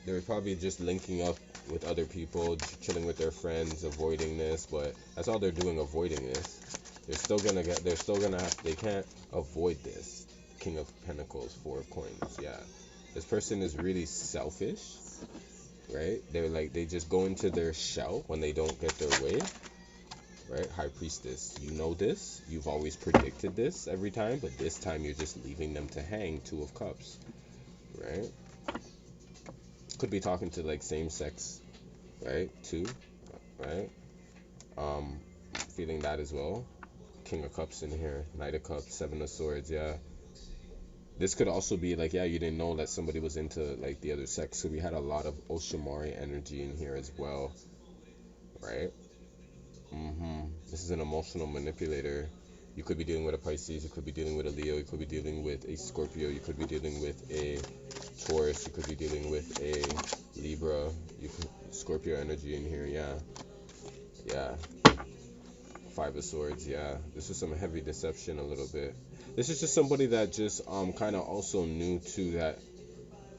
They're probably just linking up with other people, chilling with their friends, avoiding this, but that's all they're doing, avoiding this. They can't avoid this. King of Pentacles, Four of Coins, yeah. This person is really selfish, right? They just go into their shell when they don't get their way. Right? High Priestess, you know this. You've always predicted this every time, but this time you're just leaving them to hang. Two of Cups, right? Could be talking to like same sex, right? Two, right? Feeling that as well. King of Cups in here, Knight of Cups, Seven of Swords, yeah. This could also be like, yeah, you didn't know that somebody was into like the other sex, so we had a lot of Oshimari energy in here as well, right? This is an emotional manipulator. You could be dealing with a Pisces, you could be dealing with a Leo, you could be dealing with a Scorpio, you could be dealing with a Taurus, you could be dealing with a Libra. Scorpio energy in here, yeah. Five of Swords, yeah. This is some heavy deception a little bit. This is just somebody that just kind of also knew too that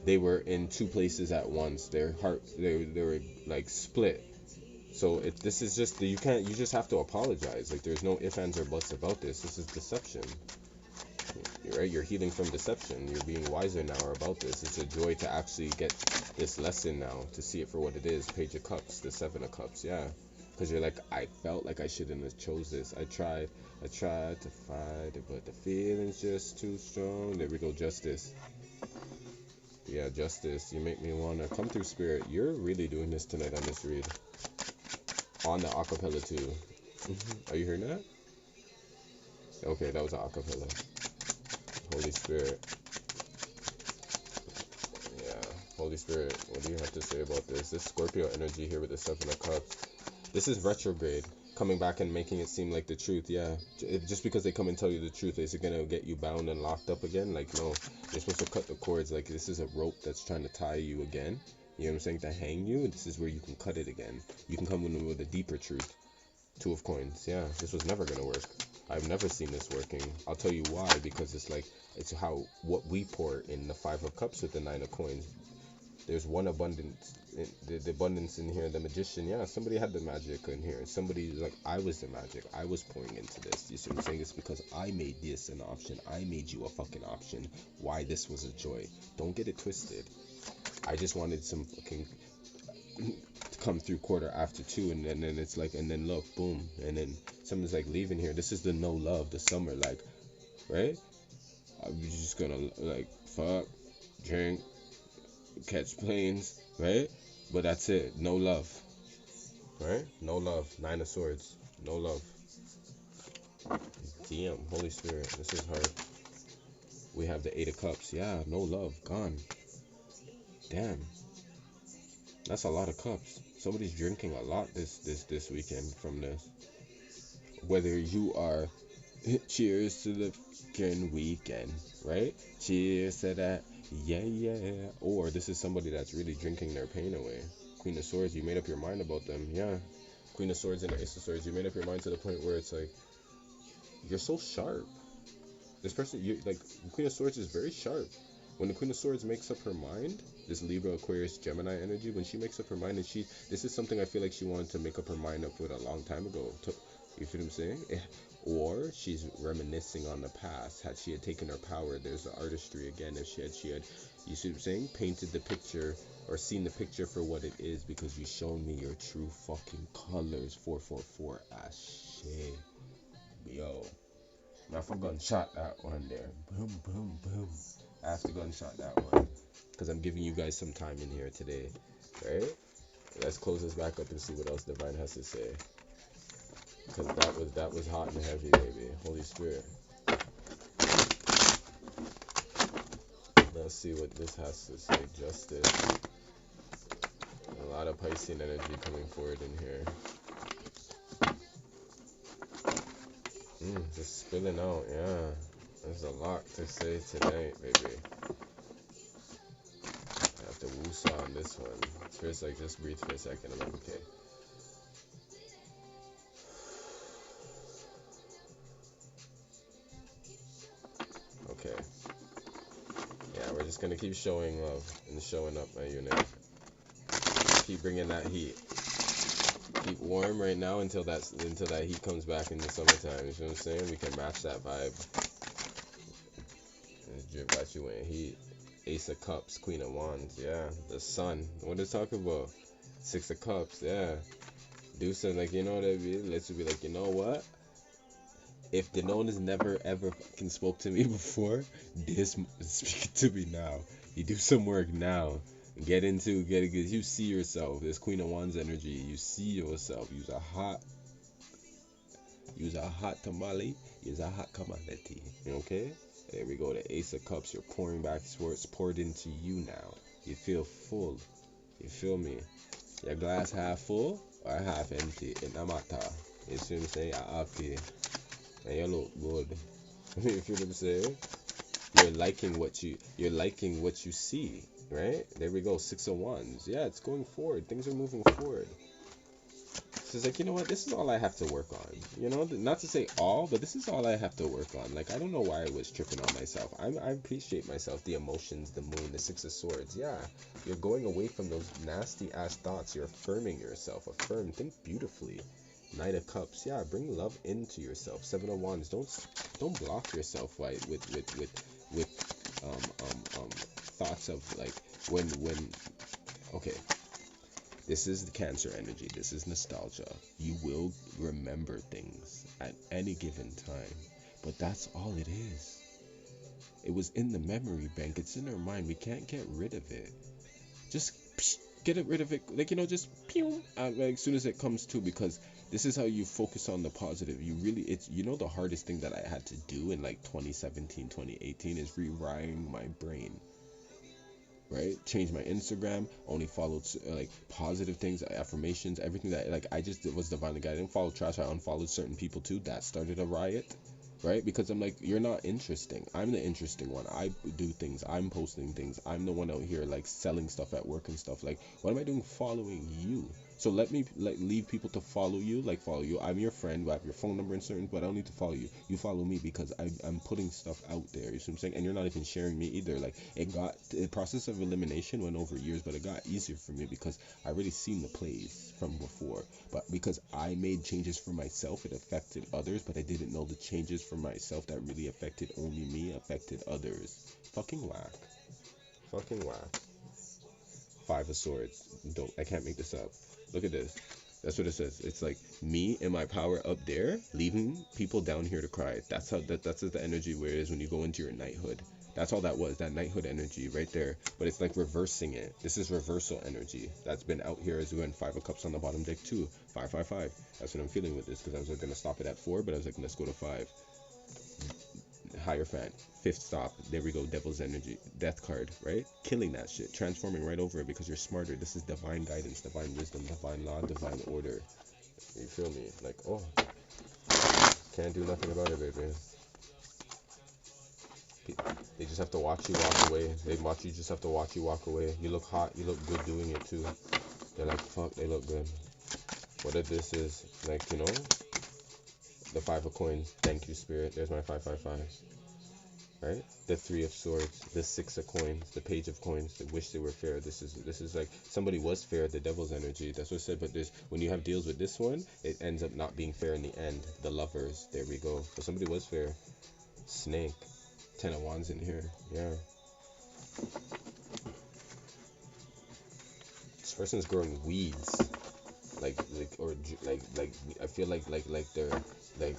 they were in two places at once. Their heart, they were like split. So this is just, you just have to apologize. Like, there's no ifs, ands, or buts about this. This is deception. Right? You're healing from deception. You're being wiser now about this. It's a joy to actually get this lesson now, to see it for what it is. Page of Cups, the Seven of Cups, yeah. Because you're like, I felt like I shouldn't have chose this. I tried to fight it, but the feeling's just too strong. There we go, Justice. Yeah, Justice. You make me want to come through, Spirit. You're really doing this tonight on this read. On the acapella too. Are you hearing that? Okay, that was an acapella. Holy Spirit. Yeah, Holy Spirit, what do you have to say about this? This Scorpio energy here with the Seven of Cups. This is retrograde, coming back and making it seem like the truth, yeah. Just because they come and tell you the truth, is it going to get you bound and locked up again? Like, no, you're supposed to cut the cords. Like, this is a rope that's trying to tie you again. You know what I'm saying? To hang you. This is where you can cut it again. You can come in with a deeper truth. Two of Coins. Yeah, this was never going to work. I've never seen this working. I'll tell you why. Because it's like, it's what we pour in the Five of Cups with the Nine of Coins. There's one abundance. The abundance in here. The Magician. Yeah, somebody had the magic in here. Somebody, like, I was the magic. I was pouring into this. You see what I'm saying? It's because I made this an option. I made you a fucking option. Why this was a joy. Don't get it twisted. I just wanted some fucking to come through quarter after two, and then it's like, and then look, boom, and then someone's like leaving here. This is the no love, the summer, like, right? I'm just gonna like fuck, drink, catch planes, right? But that's it, no love, right? No love. Nine of Swords, no love. Damn, Holy Spirit, this is hard. We have the Eight of Cups, yeah, no love, gone. Damn. That's a lot of cups. Somebody's drinking a lot this weekend from this. Whether you are, cheers to the fucking weekend, right? Cheers to that, yeah. Or this is somebody that's really drinking their pain away. Queen of Swords, you made up your mind about them, yeah. Queen of Swords and Ace of Swords, you made up your mind to the point where it's like, you're so sharp. This person, like, Queen of Swords is very sharp. When the Queen of Swords makes up her mind, this Libra, Aquarius, Gemini energy, when she makes up her mind, and this is something I feel like she wanted to make up her mind up with a long time ago. You feel what I'm saying? Or she's reminiscing on the past. Had she had taken her power, there's the artistry again. If she had, you see what I'm saying? Painted the picture or seen the picture for what it is because you shown me your true fucking colors. 444 Ashe. Yo. I for gunshot that one there. Boom, boom, boom. I have to gunshot that one. Because I'm giving you guys some time in here today. Right? Let's close this back up and see what else Divine has to say. Because that was hot and heavy, baby. Holy Spirit. Let's see what this has to say. Justice. A lot of Piscean energy coming forward in here. Just spilling out, yeah. There's a lot to say tonight, baby. I have to woosah on this one. First, like, just breathe for a second. I'm like, okay. Okay. Yeah, we're just gonna keep showing love and showing up, my unit. Keep bringing that heat. Keep warm right now until that heat comes back in the summertime. You know what I'm saying? We can match that vibe. Drip got you in heat. Ace of Cups, Queen of Wands, yeah. The Sun. What is talking about? Six of Cups, yeah. Do something like, you know what I mean? Let's be like, you know what? If Denona's never ever fucking spoke to me before, this speak to me now. You do some work now. Get it, you see yourself. This Queen of Wands energy. You see yourself. Use a hot tamale. Use a hot commodity. Okay? There we go. The Ace of Cups. You're pouring back. It's poured into you now. You feel full. You feel me? Your glass half full or half empty? It no matter. You see what I'm saying? You're happy. And you look good. You feel what I'm saying? You're liking what you see, right? There we go. Six of Wands. Yeah, it's going forward. Things are moving forward. So it's like, you know what? This is all I have to work on. You know, not to say all, but this is all I have to work on. Like, I don't know why I was tripping on myself. I appreciate myself. The emotions, the moon, the Six of Swords. Yeah, you're going away from those nasty ass thoughts. You're affirming yourself. Affirm. Think beautifully. Knight of Cups, yeah, bring love into yourself. Seven of Wands, don't block yourself with thoughts of like when okay. This is the Cancer energy. This is nostalgia. You will remember things at any given time, but that's all it is. It was in the memory bank. It's in our mind. We can't get rid of it. Just get rid of it, like, you know, just pew, like, as soon as it comes to, because this is how you focus on the positive. You really, it's, you know, the hardest thing that I had to do in like 2017, 2018 is rewiring my brain, right? Change my Instagram, only followed like positive things, affirmations, everything that, like, I just was divinely guided. I didn't follow trash. I unfollowed certain people too. That started a riot. Right? Because I'm like, you're not interesting. I'm the interesting one. I do things. I'm posting things. I'm the one out here like selling stuff at work and stuff. Like, what am I doing following you? So let me like leave people to follow you. Like, follow you. I'm your friend. I have your phone number and certain, but I don't need to follow you. You follow me because I'm putting stuff out there. You see what I'm saying? And you're not even sharing me either. Like, the process of elimination went over years, but it got easier for me because I already seen the plays from before. But because I made changes for myself, it affected others, but I didn't know the changes for myself that really affected only me affected others. Fucking whack. Fucking whack. Five of Swords. I can't make this up. Look at this. That's what it says. It's like me and my power up there, leaving people down here to cry. That's the energy where it is when you go into your knighthood. That's all that was, that knighthood energy right there. But it's like reversing it. This is reversal energy. That's been out here as we went. Five of Cups on the bottom deck too. 555. That's what I'm feeling with this, because I was like, gonna stop it at 4, but I was like, let's go to 5. Hierophant, fifth stop. There we go. Devil's energy, death card, right? Killing that shit, transforming right over it because you're smarter. This is divine guidance, divine wisdom, divine law, divine order. You feel me? Like, oh, can't do nothing about it, baby. They just have to watch you walk away. Just have to watch you walk away. You look hot. You look good doing it too. They're like, fuck, they look good. What if this is like, you know, the 5 of coins? Thank you, spirit. There's my 555. right? The Three of Swords, the Six of Coins, the Page of Coins. They wish they were fair. This is like somebody was fair. The Devil's energy. That's what I said. But there's when you have deals with this one, it ends up not being fair in the end. The Lovers. There we go. But somebody was fair. Snake. Ten of Wands in here. Yeah. This person's growing weeds. Like I feel like they're like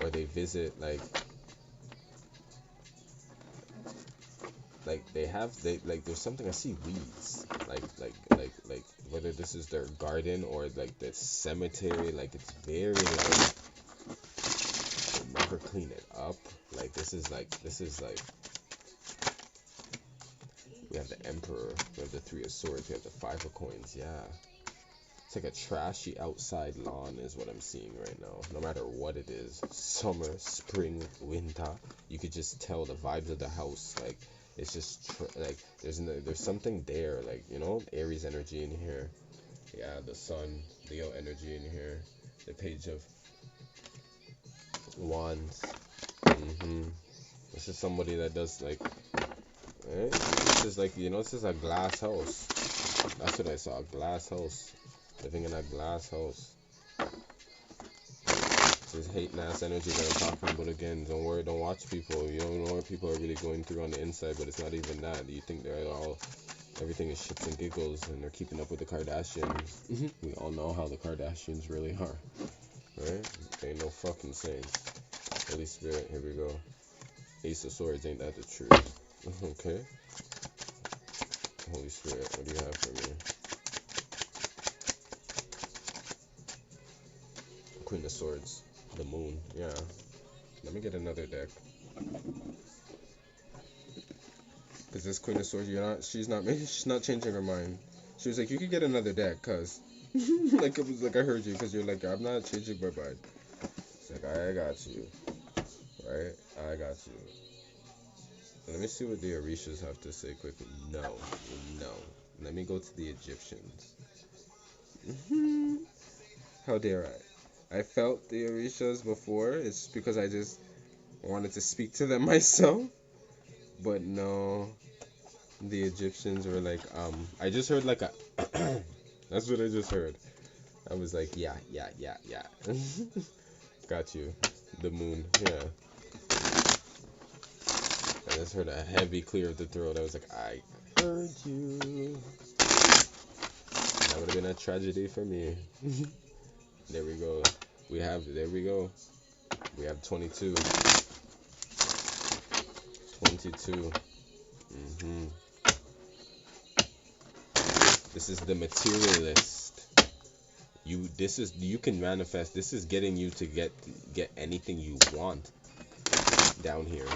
or they visit like they have they like there's something I see weeds like whether this is their garden or like the cemetery, like it's very like they never clean it up. Like this is like we have the Emperor, we have the Three of Swords, we have the Five of Coins. Yeah, it's like a trashy outside lawn is what I'm seeing right now. No matter what it is, summer, spring, winter, you could just tell the vibes of the house. Like it's just like there's something there. Like Aries energy in here. Yeah, the Sun, Leo energy in here. The Page of Wands. This is somebody that does like. Right? This is like this is a glass house. That's what I saw. A glass house. Living in a glass house. This is hating ass energy that I'm talking about again. Don't worry, don't watch people. You don't know what people are really going through on the inside, but it's not even that. You think everything is shits and giggles and they're keeping up with the Kardashians. We all know how the Kardashians really are. Right? They ain't no fucking saints. Holy Spirit, here we go. Ace of Swords, ain't that the truth? Okay. Holy Spirit, what do you have for me? Queen of Swords, the Moon. Yeah. Let me get another deck. Cause this Queen of Swords, she's not changing her mind. She was like, you could get another deck, cause like it was like I heard you, cause you're like, I'm not changing my mind. It's like I got you, right? I got you. Let me see what the Orishas have to say quickly. No. Let me go to the Egyptians. How dare I? I felt the Orishas before. It's because I just wanted to speak to them myself. But no, the Egyptians were like, I just heard like a, that's what I just heard. I was like, yeah. Got you. The Moon, yeah. I just heard a heavy clear of the throat. I was like, I heard you. That would have been a tragedy for me. There we go. There we go. We have 22. 22. This is the materialist. You can manifest. This is getting you to get anything you want down here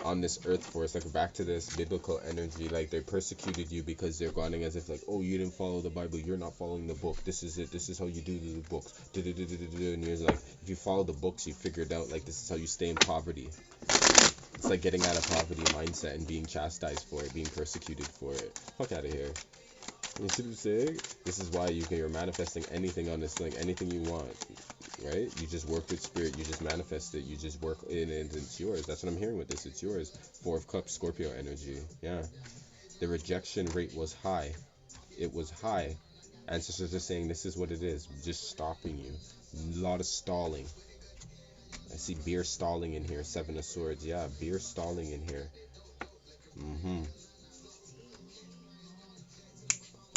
on this earth force. Like back to this biblical energy, like they persecuted you because they're going as if like, oh, you didn't follow the Bible, you're not following the book, this is it, this is how you do the books, and you're like, if you follow the books, you figured out like this is how you stay in poverty. It's like getting out of poverty mindset and being chastised for it, being persecuted for it. Fuck out of here. You see what I'm saying? This is why you're manifesting anything on this thing, anything you want, right? You just work with spirit, you just manifest it, you just work in it, and it's yours. That's what I'm hearing with this. It's yours. Four of Cups, Scorpio energy. Yeah. The rejection rate was high. It was high. Ancestors are saying this is what it is, just stopping you. A lot of stalling. I see beer stalling in here. Seven of Swords. Yeah, beer stalling in here.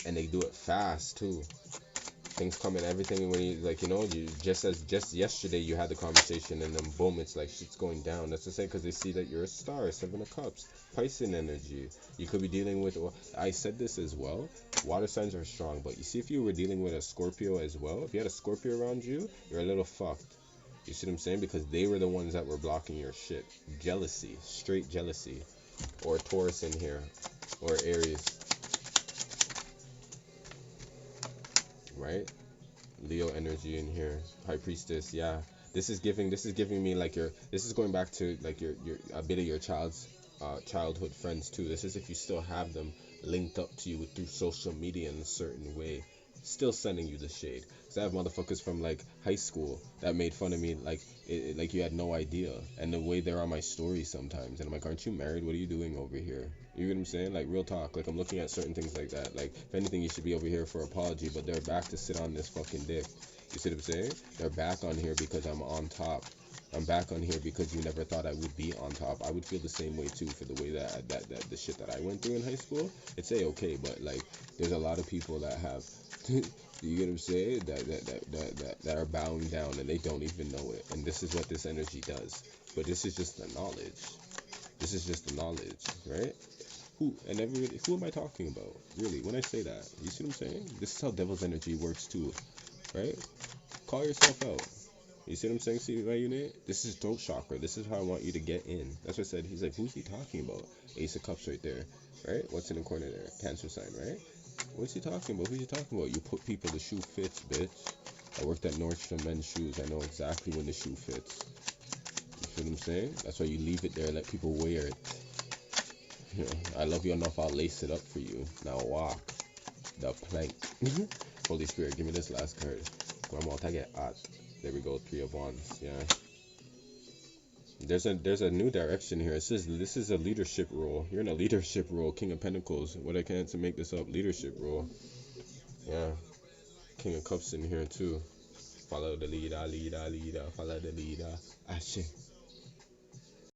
And they do it fast too. Things come in everything when you like, you just yesterday you had the conversation and then boom, it's like shit's going down. That's the same because they see that you're a star. Seven of Cups, Piscean energy. You could be dealing with. I said this as well. Water signs are strong, but you see, if you were dealing with a Scorpio as well, if you had a Scorpio around you, you're a little fucked. You see what I'm saying? Because they were the ones that were blocking your shit. Jealousy, straight jealousy, or Taurus in here, or Aries. Right? Leo energy in here. High Priestess, yeah. This is giving me like this is going back to like your a bit of your childhood friends too. This is if you still have them linked up to you through social media in a certain way. Still sending you the shade. Cause I have motherfuckers from like high school that made fun of me like like you had no idea. And the way they're on my stories sometimes, and I'm like, aren't you married? What are you doing over here? You get what I'm saying? Like real talk. Like I'm looking at certain things like that. Like if anything, you should be over here for apology, but they're back to sit on this fucking dick. You see what I'm saying? They're back on here because I'm on top. I'm back on here because you never thought I would be on top. I would feel the same way too for the way that the shit that I went through in high school. It's okay, but like there's a lot of people that have you get what I'm saying? That are bowing down and they don't even know it. And this is what this energy does. But this is just the knowledge. This is just the knowledge, right? Who am I talking about? Really, when I say that, you see what I'm saying? This is how devil's energy works too, right? Call yourself out. You see what I'm saying? See my unit? This is throat chakra. This is how I want you to get in. That's what I said. He's like, who's he talking about? Ace of Cups right there, right? What's in the corner there? Cancer sign, right? What's he talking about? Who's he talking about? You put people the shoe fits, bitch. I worked at Nordstrom Men's Shoes. I know exactly when the shoe fits. You feel what I'm saying? That's why you leave it there, let people wear it. You know, I love you enough, I'll lace it up for you. Now walk the plank. Holy Spirit, give me this last card. Grandma, take it out. There we go, 3 of Wands. Yeah. There's a new direction here. It says this is a leadership role. You're in a leadership role. King of Pentacles. What I can't to make this up. Leadership role. Yeah. King of Cups in here too. Follow the leader, leader, leader. Follow the leader. Ashe.